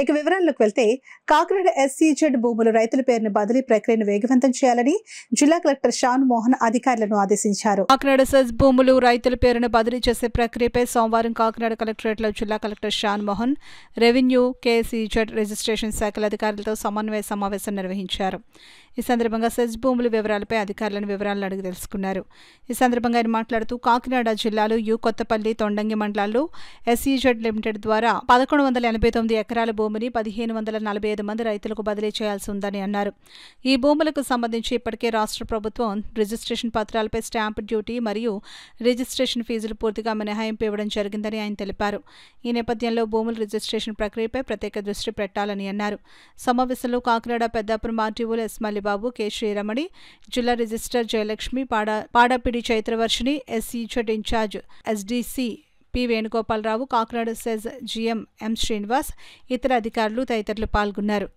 ఇక వివరాల్లోకి వెళ్తే కాకినాడ ఎస్సీజెడ్ భూములు రైతుల పేరున బదిలీ ప్రక్రియను వేగవంతం చేయాలని జిల్లా కలెక్టర్ షాన్ మోహన్ అధికారులను ఆదేశించారు. కాకినాడ సెజ్ భూములు రైతుల పేరున బదిలీ చేసే ప్రక్రియపై సోమవారం కాకినాడ కలెక్టరేట్లో జిల్లా collector Shan Mohan, revenue, KCZ registration శాఖల అధికారులతో సమన్వయ సమావేశం నిర్వహించారు. ఈ సందర్భంగా సెజ్ భూముల వివరాలపై అధికారులను వివరాలను అడిగి తెలుసుకున్నారు. ఈ సందర్భంగా ఆయన మాట్లాడుతూ కాకినాడ జిల్లాలో కొత్తపల్లి, తొండంగి మండలాల్లో ఎస్సీజెడ్ లిమిటెడ్ ద్వారా 1189 ఎకరాల భూమిని 1545 మంది రైతులకు బదిలీ చేయాల్సి ఉందని అన్నారు. ఈ భూములకు సంబంధించి ఇప్పటికే రాష్ట్ర ప్రభుత్వం రిజిస్ట్రేషన్ పత్రాలపై స్టాంప్ డ్యూటీ మరియు రిజిస్ట్రేషన్ ఫీజులు పూర్తిగా మినహాయింపు ఇవ్వడం జరిగిందని ఆయన తెలిపారు. ఈ నేపథ్యంలో భూముల రిజిస్ట్రేషన్ ప్రక్రియపై ప్రత్యేక దృష్టి పెట్టాలని అన్నారు. సమావేశంలో కాకినాడ పెద్దాపురం ఆర్టీఓలు ఎస్ మల్లిబాబు, కె శ్రీరమణి, జిల్లా register Jayalakshmi, Padapidi Chaitravarshini, SCZ incharge SDC P Venugopalarao, Kakinada SEZ GM M Srinivas, ఇతర అధికారులు తదితరులు పాల్గొన్నారు.